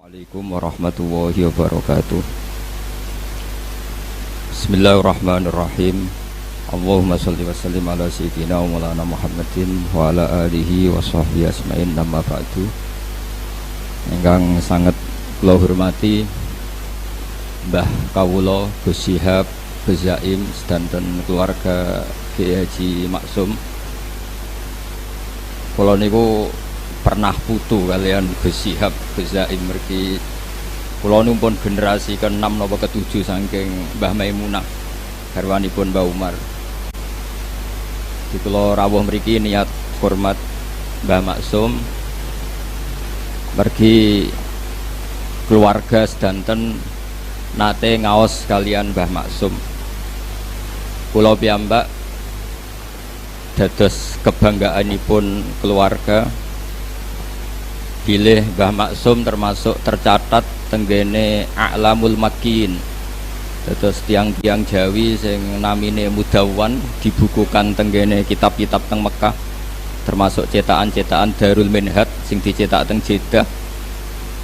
Assalamualaikum warahmatullahi wabarakatuh. Bismillahirrahmanirrahim. Allahumma sholli wa sallim ala sayyidina wa maulana Muhammadin wa ala alihi wa sahbihi asma'in, amma ba'du. Ingkang sangat kula hormati Mbah Kawula Gus Syihab Gus Zaim sedanten keluarga Kiai Haji Maksum. Kula niku pernah putu kalian Gus Syihab Gus Zaim mergi kula numpun generasi ke-6 napa ke-7 saking Mbah Maimunah garwanipun Mbah Umar. Di kula rawuh mriki niat hormat Mbah Maksum mergi keluarga sedanten nate ngaos kalian Mbah Maksum. Kula piyambak dados kebanggaanipun keluarga bilih Mbah Maksum termasuk tercatat tenggene A'lamul Makin. Dados tiang-tiang Jawi sing namine Mudawwan dibukukan tenggene kitab-kitab teng Mekah, termasuk cetakan-cetakan Darul Minhaj sing dicetak teng Jeddah.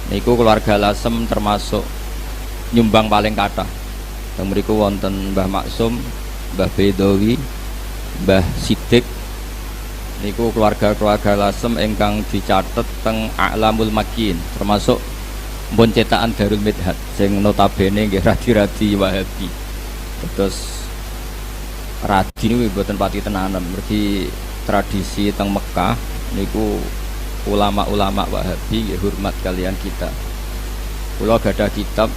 Niku keluarga Lasem termasuk nyumbang paling kathah. Teng mriku wonten Mbah Maksum, Mbah Bedawi, Mbah Sidik. Niku keluarga-keluarga Lasem ingkang dicatet teng A'lamul Makin, termasuk pun cetakan Darul Minhaj sing notabene nggih radi-radi Wahabi. Terus radi niku mboten pati tenanan, mergi tradisi teng Mekah niku ulama-ulama Wahabi nggih hormat kalian kita. Kula gadah kitab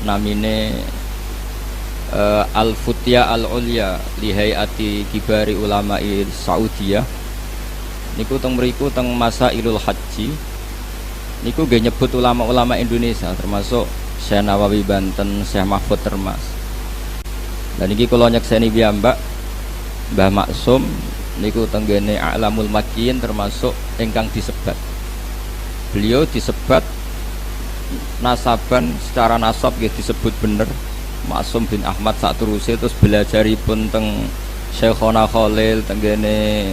namine Al-Futya Al-Ulya li Hayati Kibari Ulama'i Saudiyah. Niku teng mriku teng Masailul Haji niku nggih nyebut ulama-ulama Indonesia termasuk Syekh Nawawi Banten, Syekh Mahfud Termas. Dan niki kula nyekseni piyambak Mbah Maksum niku tenggene A'lamul Makin termasuk ingkang disebat. Beliau disebat nasaban secara nasab nggih disebut bener Maksum bin Ahmad saterusé, terus belajaripun teng Syekhona Khalil tenggene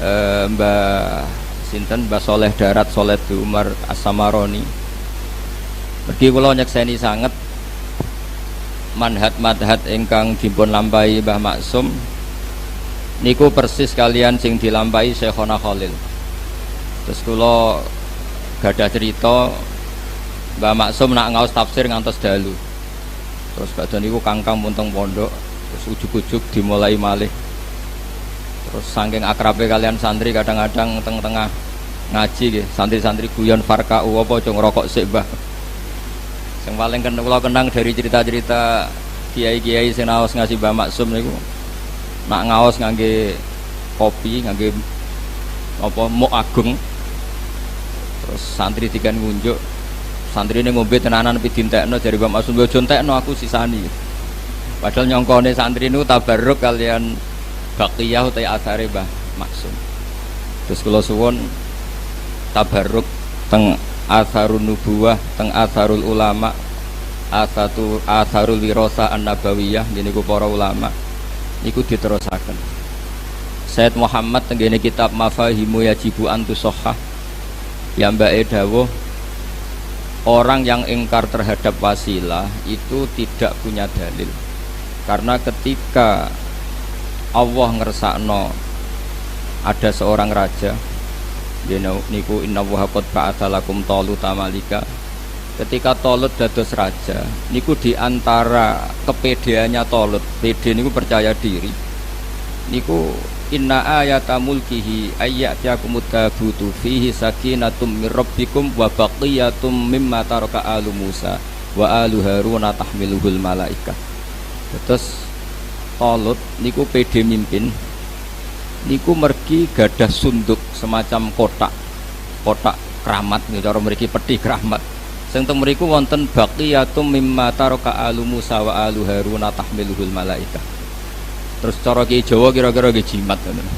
Mbah sinten Mbah Soleh Darat Soleh Umar As-Samaroni. Mergi kula nyekseni sanget manhaj-manhaj ingkang dipun lampahi Mbah Maksum niku persis kalian sing dilampahi Syekhona Khalil. Terus kula gadah cerita Mbah Maksum nak ngaos tafsir ngantos dalu. Terus badhe niku kangkang munteng pondok, terus ujug-ujug dimulai malih. Terus saking akrabe kalian santri kadang-kadang teng-tengah ngaji nggih, santri-santri guyon farkau apa aja ngrokok sik, Mbah. Sing paling kula kenang dari cerita-cerita kiai-kiai sing naos ngaji Mbah Maksum niku nak ngaos ngangge kopi, ngangge apa muk agung. Terus santri dikan ngunjuk, santrine ngombe tenanan pi dintekno jare Mbah Maksum, yo jontekno aku sisani. Padahal nyongkone santri niku tabarruk kalian baqiyah utai athare Mbah Maksum. Terus kula suwun tabarruk teng atharun nubuwah, teng atharul ulama, atharul wirasah an-nabawiyah niku para ulama niku diterusaken. Sayyid Muhammad tenggene kitab Mafahimu Yajibu Antusahhah piyambake dawuh orang yang ingkar terhadap wasilah itu tidak punya dalil. Karena ketika Allah ngersakno ada seorang raja niku innallaha qad ba'atsa lakum taluta malika. Ketika Talut dados raja niku diantara kepedeannya Talut, pede niku percaya diri niku inna ayata mulkihi ayyatiyakumut tabutu fihi sakinatum mir rabbikum wa baqiyatum mimma taraka alu Musa wa alu Haruna tahmiluhul malaikah. Terus Talut niku pede mimpin niku mergi gadah sunduk semacam kotak keramat niku cara mriki peti keramat sing teng mriku wonten baqiyatum mimma taraka alu Musa wa alu Haruna tahmiluhul malaikah. Terus cara Ki Jawa kira-kira nggih jimat ngoten.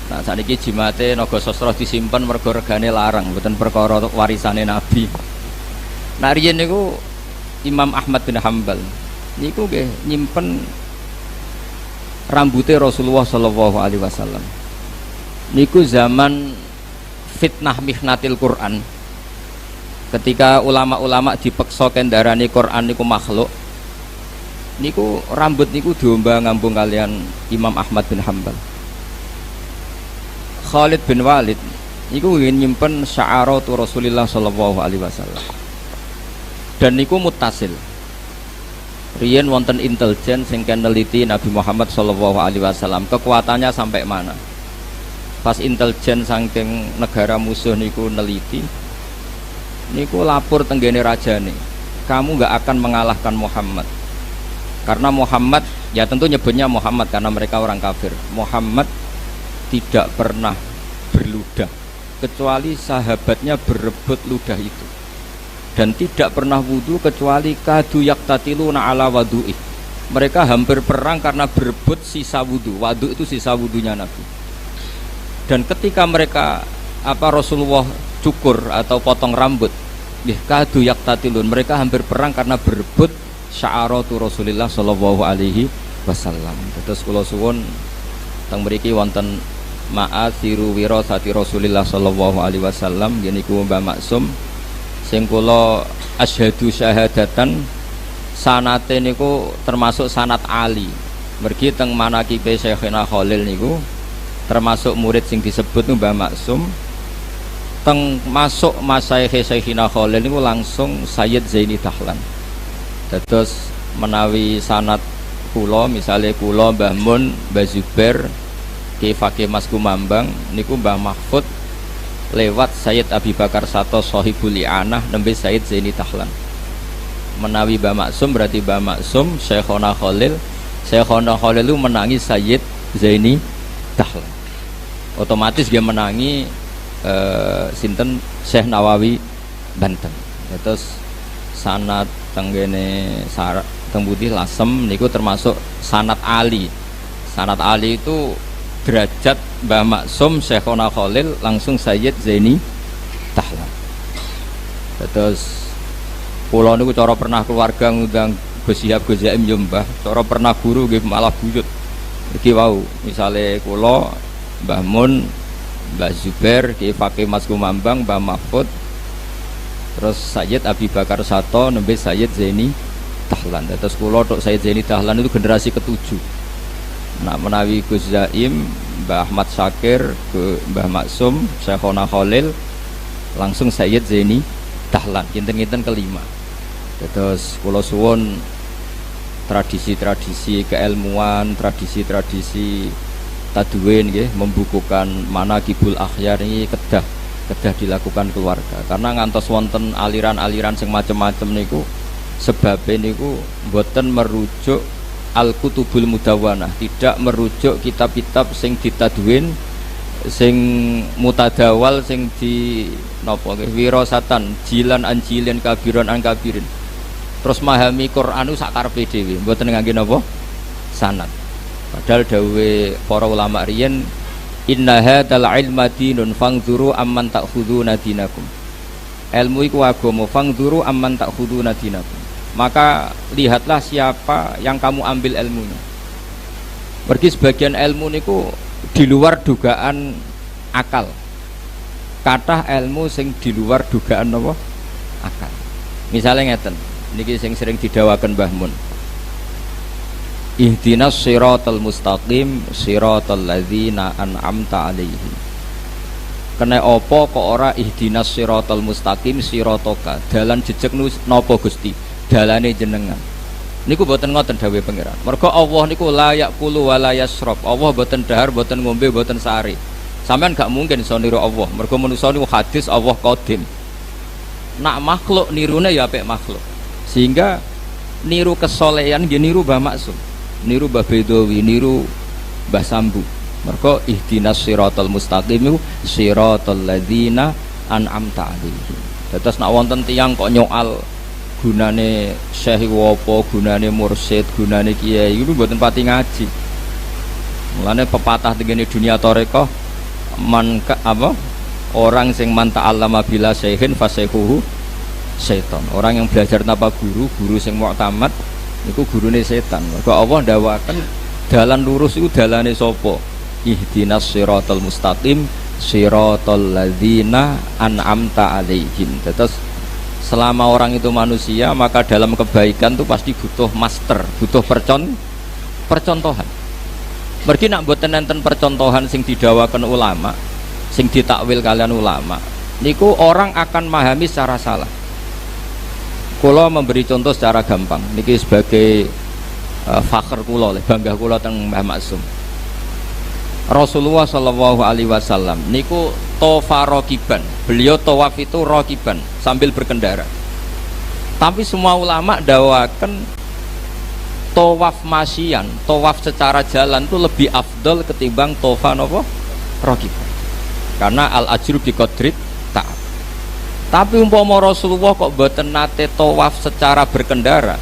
Nah sakniki jimate naga sastra disimpen mergo regane larang, mboten perkara warisane Nabi. Nah riyen niku Imam Ahmad bin Hambal niku nggih nyimpen rambutnya Rasulullah Shallallahu Alaihi Wasallam. Niku zaman fitnah mihnatil Quran Ketika ulama-ulama dipeksa kendarani Quran niku makhluk, niku rambut niku diomba ngambung kalian Imam Ahmad bin Hanbal. Khalid bin Walid niku ingin nyimpen sya'aratu Rasulillah sallallahu alaihi wasallam. Dan niku mutasil. Riyen wonten intelijen sing neliti Nabi Muhammad sallallahu alaihi wasallam, kekuatannya sampai mana. Pas intelijen saking negara musuh niku neliti, niku lapor tenggene rajane, kamu nggak akan mengalahkan Muhammad. Karena Muhammad, ya tentu nyebutnya Muhammad karena mereka orang kafir. Muhammad tidak pernah berludah kecuali sahabatnya berebut ludah itu, dan tidak pernah wudu kecuali kadu yaktatiluna ala wadu'i. Mereka hampir perang karena berebut sisa wudu. Wadu itu sisa wudunya Nabi. Dan ketika mereka Rasulullah cukur atau potong rambut, kadu yaktatilun, mereka hampir perang karena berebut sya'aratu Rasulillah sallallahu alaihi wasallam. Terus kula suwun teng mriki wonten ma'athiru wirasati Rasulillah sallallahu alaihi wasallam, yeniku Mbah Maksum sing kula asyhadu syahadatan sanate niku termasuk sanat ali. Mergi teng manaqibe Syekhina Khalil niku termasuk murid sing disebut Mbah Maksum. Teng masuk masaikh Syekhina Khalil niku langsung Sayyid Zaini Dahlan. Dados menawi sanad kula, misale kula Mbah Mun, Mbah Zubair, Ki Fakih Mas Kumambang niku Mbah Mahfud lewat Sayyid Abi Bakar Sato Sohibul I'anah nembe Sayyid Zaini Dahlan. Menawi Mbah Maksum berarti Mbah Maksum Syekhona Khalil, Syekhona Khalil itu menangi Sayyid Zaini Dahlan. Otomatis dia menangi sinten Syekh Nawawi Banten. Terus sanad tenggene teng putih Lasem niku termasuk sanad Ali. Sanad Ali itu derajat Mbah Maksum Syekhona Khalil langsung Sayyid Zaini Dahlan. Terus kula niku cara pernah keluarga ngundang Gus Syihab Gus Zaim yo Mbah, cara pernah guru nggih malah buyut. Iki wau misale kula Mbah Mun, Mbah Zubair, Ki Fakih Mas Kumambang, Mbah Mahfud, terus Sayyid Abi Bakar Sato nembe Sayyid Zaini Dahlan. Terus kula tok Sayyid Zaini Dahlan itu generasi ketujuh. Nak menawi Gus Zaim, Mbah Ahmad Syakir, ke Mbah Maksum, Syekhona Khalil, langsung Sayyid Zaini Dahlan, kinten-kinten kelima. Terus kula suwun tradisi-tradisi keilmuan, tradisi-tradisi tadwin nggih, membukukan Manaqibul Akhyar ini kedah dilakukan keluarga. Karena ngantos wonten aliran-aliran sing macem-macem niku sebabnya niku mboten merujuk Al-Kutubul Mudawwanah, tidak merujuk kitab-kitab sing ditadwin, sing mutadawal, sing di napa nggih wirasatan jilan an jilin kabiron an kabirin. Terus memahami Quran sak karepe dhewe, mboten ngangge napa sanad. Padahal dawuhe para ulama riyen, inna hadzal ilma dinun fangzuru amman ta'khuduna dinakum. Ilmu iku agama, fangzuru amman ta'khuduna dinakum. Maka lihatlah siapa yang kamu ambil ilmunya. Pergi sebagian ilmu niku di luar dugaan akal. Kathah ilmu sing di luar dugaan apa? Akal. Misalnya ngeten, niki sing sering didawaken Mbah Mun. Ihdinas siratal mustaqim siratal ladzina an'amta 'alaihim. Kena apa kok ora ihdinas siratal mustaqim siratoka, dalan jejeg napa Gusti, dalane jenengan. Niku boten ngoten dawuh pangeran. Mergo Allah niku la yaqulu wa la yasrab. Allah boten dahar, boten ngombe, boten sari. Sampeyan gak mungkin iso niru Allah. Mergo manusa niku hadis Allah qadim. Nak makhluk nirune ya apik makhluk. Sehingga niru kesolehan nggih niru Mbah Maksum, niru Mbah Bedawi, niru Mbah Sambu. Mergo ihdinas siratal mustaqim iku siratal ladzina an'amta 'alaihim. Terus nak wonten tiyang kok nyoal gunane syekh apa, gunane mursyid, gunane kiai itu mboten pati ngaji. Mulane pepatah tengene dunia tarekah orang sing man ta'allama bila syekhin fasayhuhu setan. Orang yang belajar tanpa guru, guru sing mu'tamad niku gurune setan. Mergo Allah ndawaken dalan lurus iku dalane sapa? Ihdinas siratal mustaqim siratal ladzina an'amta 'alaihim. Terus selama orang itu manusia, maka dalam kebaikan itu pasti butuh master, butuh percontohan. Mergi nak mboten enten percontohan sing didawakan ulama, sing ditakwil kalian ulama, niku orang akan memahami secara salah. Kula memberi contoh secara gampang niki sebagai fakhr kula, bangga kula teng Mbah Maksum. Rasulullah Shallallahu Alaihi Wasallam niku tofa rokiban, beliau tawaf itu rokiban sambil berkendara. Tapi semua ulama dawakan tawaf masyian, tawaf secara jalan itu lebih afdol ketimbang tofa nopo rokiban, karena al ajru bi qadri ta'ab. Tapi umpama Rasulullah kok boten nate tawaf secara berkendara,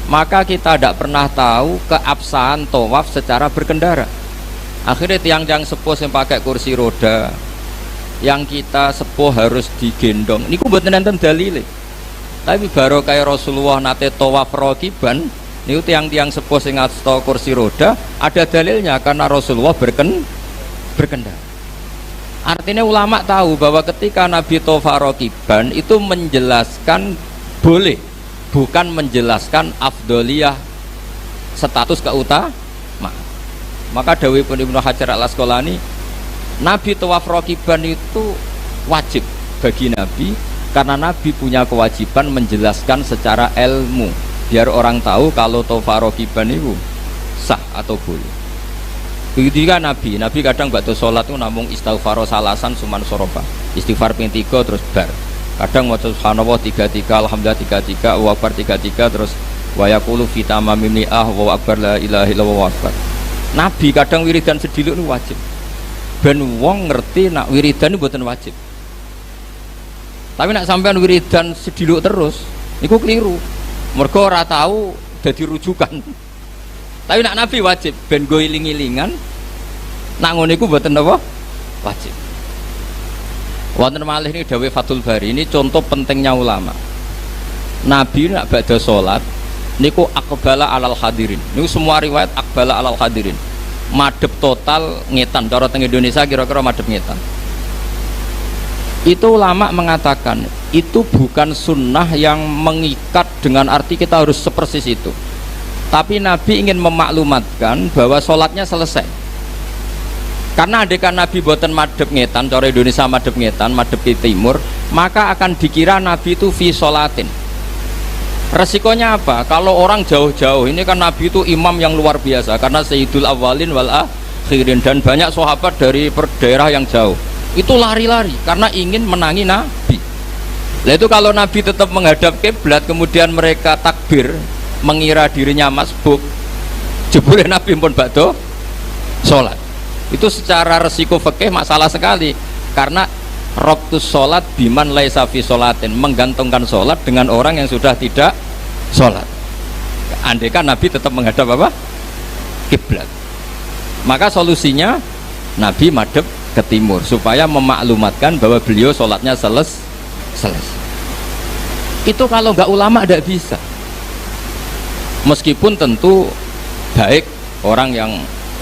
maka kita tidak pernah tahu keabsahan tawaf secara berkendara. Akhirnya tiang-tiang sepuh yang pakai kursi roda, yang kita sepuh harus digendong, ini ku boten enten dalile. Tapi baru kayak Rasulullah nate tawaf rokiban, ini tiang-tiang sepuh yang ngasta kursi roda ada dalilnya, karena Rasulullah berkendara. Artinya ulama tahu bahwa ketika Nabi tofa rokiban itu menjelaskan boleh, bukan menjelaskan afdoliyah status keutamaan. Maka dawuhipun Ibnu Hajar Al Asqalani, Nabi tawaf rokiban itu wajib bagi Nabi, karena Nabi punya kewajiban menjelaskan secara ilmu biar orang tahu kalau tofa rokiban itu sah atau boleh. Begitu juga Nabi kadang waktu sholat itu namung istighfar salasan suman soroba, istighfar ping 3 terus bar. Kadang mau subhanallah 33, alhamdulillah 33, wa akbar 33, terus wa yaqulu fi tamamim ni'ah wa akbar la ilaha illallah wa akbar. Nabi kadang wiridan sediluk itu wajib. Ben wong ngerti nak wiridan itu bukan wajib. Tapi nak sampean wiridan sediluk terus, itu keliru. Mergo ora tahu dadi rujukan. Tapi nak Nabi wajib, ben go iling-ilingan, nak ngono iku mboten apa? Wajib. Wonten malih ini dawuh Fathul Bari, ini contoh pentingnya ulama. Nabi nak badhe salat niku aqbala alal hadirin. Niku semua riwayat aqbala alal hadirin. Madhep total ngetan, cara teng Indonesia kira-kira madhep ngetan. Itu ulama mengatakan itu bukan sunnah yang mengikat dengan arti kita harus sepersis itu. Tapi Nabi ingin memaklumatkan bahwa sholatnya selesai. Karena adekan Nabi boten madhep ngetan, cara Indonesia madhep ngetan, madhep ke timur, maka akan dikira Nabi itu fi sholatin. Resikonya apa? Kalau orang jauh-jauh, ini kan Nabi itu imam yang luar biasa, karena sayyidul awalin wal akhirin, dan banyak sahabat dari daerah yang jauh itu lari-lari karena ingin menangi Nabi. Nah itu kalau Nabi tetap menghadap kiblat, kemudian mereka takbir mengira dirinya masbuk, jebule Nabi pun bakdo sholat. Itu secara resiko fikih masalah sekali, karena roktus sholat biman laisa fi sholatin, menggantungkan sholat dengan orang yang sudah tidak sholat. Andaikan Nabi tetap menghadap apa? Kiblat, maka solusinya Nabi madhep ke timur supaya memaklumatkan bahwa beliau sholatnya selesai. Itu kalau nggak ulama tidak bisa. Meskipun tentu baik orang yang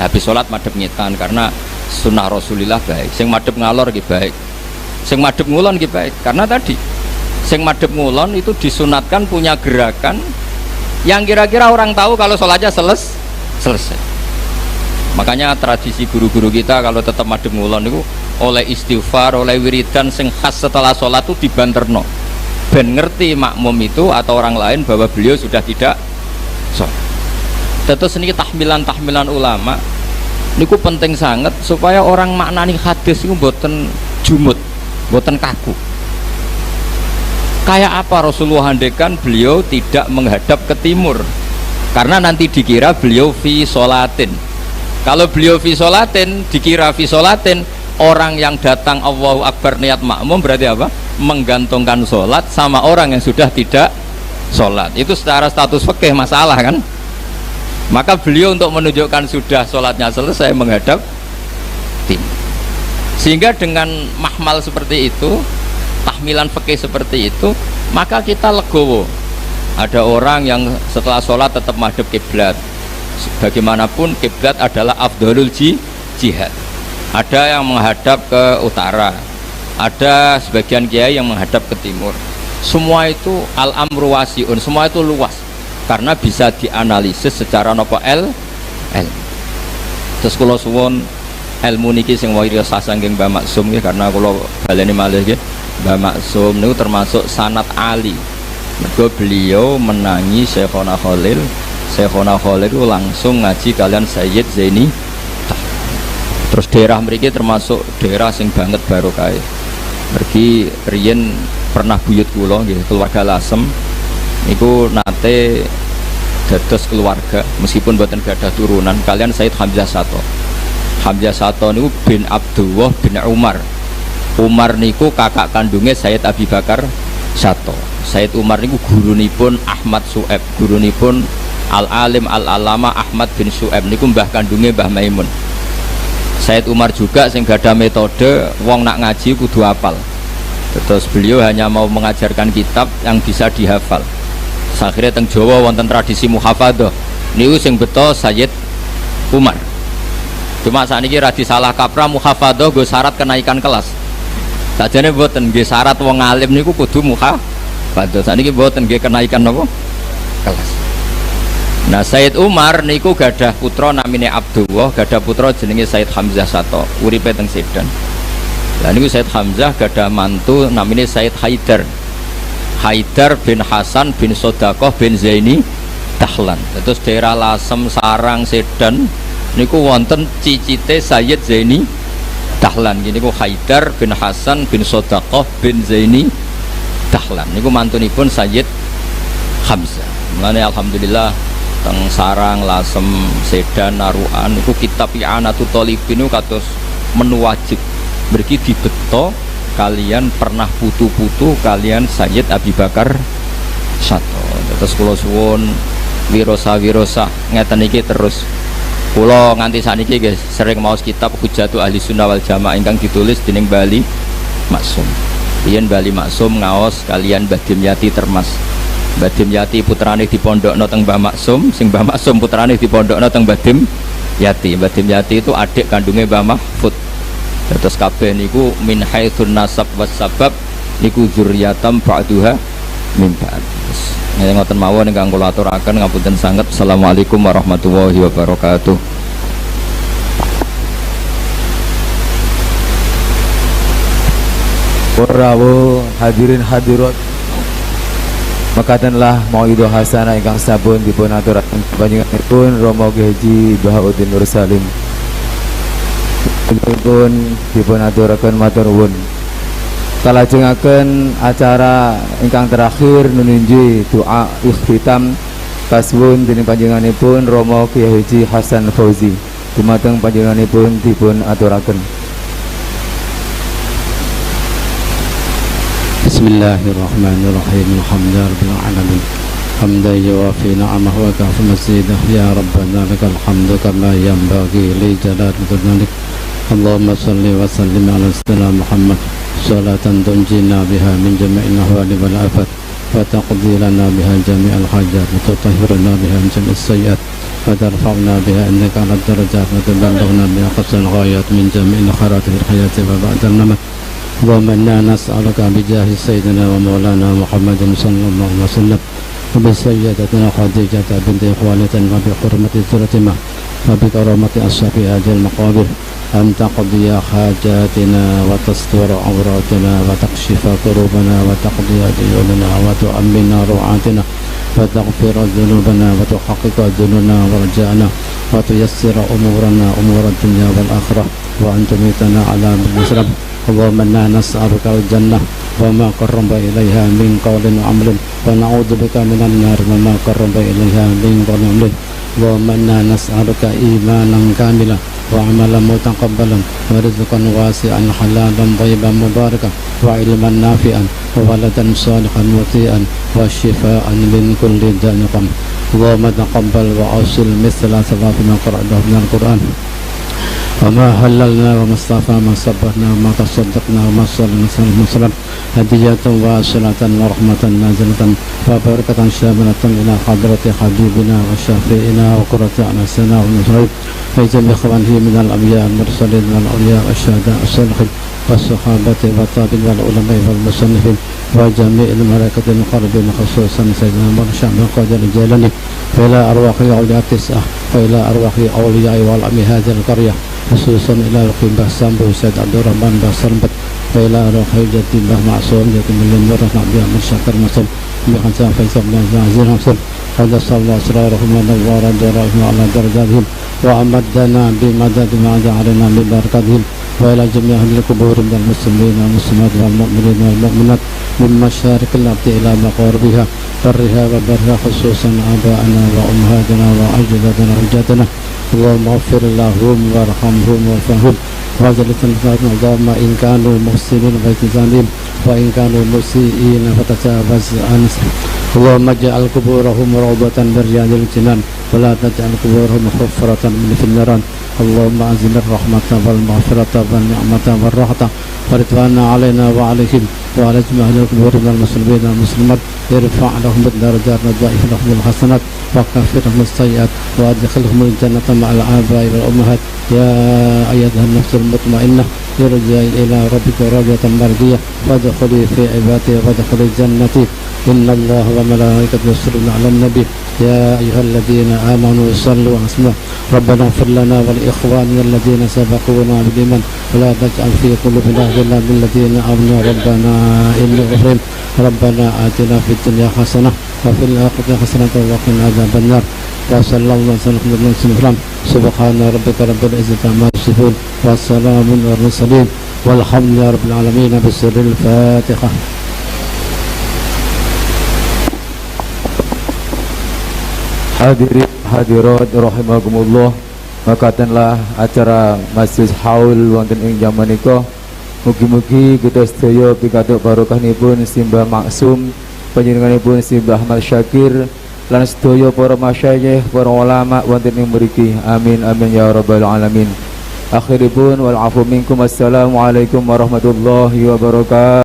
habis sholat madhep ngetan, karena sunnah Rasulullah baik. Sing madhep ngalor gitu baik, sing madhep ngulon gitu baik, karena tadi sing madhep ngulon itu disunatkan punya gerakan yang kira-kira orang tahu kalau sholatnya selesai. Makanya tradisi guru-guru kita kalau tetap madhep ngulon itu oleh istighfar, oleh wiridan sing khas setelah sholat itu dibanterno, ben ngerti makmum itu atau orang lain bahwa beliau sudah tidak sholat. Terus ini tahmilan ulama niku penting sangat supaya orang maknani hadis itu boten jumut, boten kaku. Kayak apa Rasulullah handekan beliau tidak menghadap ke timur, karena nanti dikira beliau fi sholatin. Kalau beliau fi sholatin, dikira fi sholatin, orang yang datang Allahu Akbar niat makmum berarti apa? Menggantungkan sholat sama orang yang sudah tidak sholat. Itu secara status fikih masalah kan? Maka beliau untuk menunjukkan sudah sholatnya selesai menghadap timur. Sehingga dengan mahmal seperti itu, tahmilan fikih seperti itu, maka kita legowo. Ada orang yang setelah sholat tetap madhep kiblat. Bagaimanapun kiblat adalah afdhalul jihad. Ada yang menghadap ke utara, ada sebagian kiai yang menghadap ke timur. semua itu al-amru wasiun, semua itu luas karena bisa dianalisis secara nopo terus kula suwun ilmu niki sing wirasa saking Mbah Maksum nggih, karena kula baleni malih nggih, Mbah Maksum niku termasuk sanad ali. Mergo beliau menangi Syekhona Khalil. Syekhona Khalil itu langsung ngaji kalian Sayyid Zaini. Terus daerah mriki termasuk daerah sing banget barokah. Mergi riyen pernah buyut kula nggih, keluarga Lasem niku nate dados keluarga meskipun boten gadah turunan kalian Sayyid Hamzah Sato. Hamzah Sato niku bin Abdullah bin Umar. Umar niku kakak kandungnya Sayyid Abi Bakar Sato. Sayyid Umar niku gurunipun Ahmad Su'eb, gurunipun Al-Alim Al-Alama Ahmad bin Su'eb niku mbah kandungnya Mbah Maimun. Sayyid Umar juga sing gadah metode wong nak ngaji kudu hafal. Terus beliau hanya mau mengajarkan kitab yang bisa dihafal. Akhirnya teng Jawa wonten tradisi muhafadzah. Niku sing beto Sayyid Umar. Cuma sakniki ra disalah kaprah muhafadzah nggo syarat kenaikan kelas. Sajane mboten nggih syarat wong alim niku kudu muhafadzah. Sakniki mboten nggih kenaikan napa? Kelas. Nah Sayyid Umar niku gadah putra namine Abdullah, gadah putra jenenge Sayyid Hamzah Sato, uripe teng Sedan. Lah niku Sayyid Hamzah gadah mantu namine Sayyid Haidar. Haidar bin Hasan bin Sodakoh bin Zaini Dahlan. Terus daerah Lasem, Sarang, Sedan niku wonten cicite Sayyid Zaini Dahlan. Gini ku Haidar bin Hasan bin Sodakoh bin Zaini Dahlan. Niku mantunipun Sayyid Hamzah. Mulane alhamdulillah teng Sarang, Lasem, Sedan, Naruan niku kitab I'anatul Thalibin niku kados menu wajib. Mriki dibeto kalian pernah putu-putu kalian Sayyid Abi Bakar Sato. Terus kula suwun wirosa-wirosa ngeten iki terus kula nganti saniki guys sering maos kitab Hujjatul Ahli Sunnah wal Jamaah ingkang ditulis dening Bali Maksum. Riyen Bali Maksum ngaos kalian Mbah Dimyati Termas. Mbah Dimyati putrane dipondhokno teng Mbah Maksum, sing Mbah Maksum putrane dipondhokno teng Mbah Dimyati. Mbah Dimyati itu adik kandungnya Mbah Mahfud. Terus kabeh niku min haitsun nasab was sabab niku dzurriyatam ba'duha min ba'd. Nek ngoten mawon ingkang kula aturaken ngapunten sanget. Assalamualaikum warahmatullahi wabarakatuh. Prawo hadirin hadirat makatenlah mauidul hasanah ingkang sampun dipun aturaken panjenenganipun Romo Haji Bahauddin Nur Salim. Pun dipun aturaken matur nuwun. Kalajengaken acara ingkang terakhir nununji doa ikhtitam kaswun dening panjenenganipun Romo Kiai Haji Hasan Fauzi. Dumateng panjenenganipun dipun aturaken. Bismillahirrahmanirrahim. Alhamdulillahirabbil alamin. Hamdan yuwafi ni'amahu wa kafi mazidah. Ya Rabbana lakal hamdu kama yanbaghi li jalali wajhik. Allahumma salli wa sallim ala sayyidina Muhammad salatan tunjina biha min jami'il ahwali wal afat wa taqdi lana biha jami'al hajat wa tutahhiruna biha min jami'is sayyi'at wa tarfa'na biha innaka 'alad darajat wa tuballighuna biha aqsal ghayat min jami'il khairat fil hayati wa ba'dal mamat. Allahumma inna nas'aluka bi jahi sayyidina wa maulana Muhammadin sallallahu alaihi wasallam wa bi sayyidatina Khadijah binti Khuwailid wa bi hurmati Fatimah wa bi karamati ashabi hadhil maqabir أن تقضي حاجاتنا وتستر عوراتنا وتكشف كروبنا وتقضي ديوننا وتؤمن روعاتنا وتغفر ذنوبنا وتحقق ذنوبنا ورجاءنا وتيسر أمورنا أمور الدنيا والآخرة وأن تميتنا على بالمسلم. اللهم إنا نسألك الجنة وما قرب إليها من قول وعمل ونعوذ بك من النار وما قرب إليها من قول وعمل. اللهم إنا نسألك إيمانا كاملا وعملا متقبلا ورزقا واسعا حلالا طيبا مباركا وعلما نافعا وولدا صالحا مطيعا وشفاء من كل داء نقم. اللهم تقبل وأوصل مثل ثواب ما قرأناه من القرآن وما حللنا وما اصطفى ما صبرنا وما تصدقنا وما صلنا وسلم هدية واصلة ورحمة نازلة وبركة شاملة إلى حضرة حبيبنا وشافئنا وقرة أنسنا ونصرين وجميع إخوانه من الأنبياء المرسلين والأولياء والشهداء الصالحين والصحابة والتابعين والعلماء والمصنفين وجميع الملائكة المقربين خصوصا سيدنا مرشد بن قادر الجيلاني وإلى أرواح أولياء التسعة وإلى أرواح أولياء والأمي هذه القرية خصوصا إلى رقيب بحسام سيد عبد الرحمن بحسرمبت وإلى أرواح جدي بح معصوم جدي من المرة نبي من شكر مسلم بخمسة فيصل بن عزيز حسن هذا صلى الله أسرارهم ونور درائهم على درجاتهم وأمدنا بمدد ما جعلنا من بركاتهم وإلى جميع أهل القبور من المسلمين والمسلمات والمؤمنين والمؤمنات من مشارق الأرض إلى مغاربها برها وبرها خصوصا آباءنا وأمهاتنا وأجدادنا وجدنا اللهم اغفر لهم وارحمهم وارحمهم وجلت الفاتحة اللهم إن كانوا محسنين فاجزاهم وإن كانوا مسيئين فتجاوز عنهم اللهم اجعل قبورهم روضة من رياض الجنان ولا تجعل قبورهم حفرة من في النيران اللهم أنزل الرحمة والمغفرة والنعمة والرحمة ورضوانا علينا وعليهم وعلى جميع أهل القبور من المسلمين والمسلمات ارفع لهم الدرجات وضاعف لهم الحسنات وكفر لهم السيئات وأدخلهم الجنة مع الآباء والأمهات يا أيتها النفس المطمئنة ارجعي إلى ربك راجعة مرضية وادخلي في عبادي وادخلي جنتي إن الله وملائكته يصلون على النبي يا أيها الذين آمنوا صلوا وسلموا ربنا اغفر لنا ولإخواننا الذين سبقونا بالإيمان ولا تجعل في قلوبنا غلا للذين آمنوا ربنا إنك غفور ربنا آتنا في الدنيا حسنة وفي الآخرة حسنة وقنا عذاب النار وصلى الله وسلم على محمد سبحان ربك رب العزة عما يصفون والسلام على المرسلين والحمد لله رب العالمين بسر الفاتحة. Hadirin hadirat rahimakumullah, makatenlah acara Masjid Haul wonten ing jaman menika mugi-mugi kita sedaya pikantuk barokahipun Simbah Maksum, panjenenganipun Simbah Ahmad Syakir lan sedaya para masyayikh, para ulama wonten ing mriki. Amin amin ya rabbal alamin. Akhiripun wal afu minkum. Assalamualaikum warahmatullahi wabarakatuh.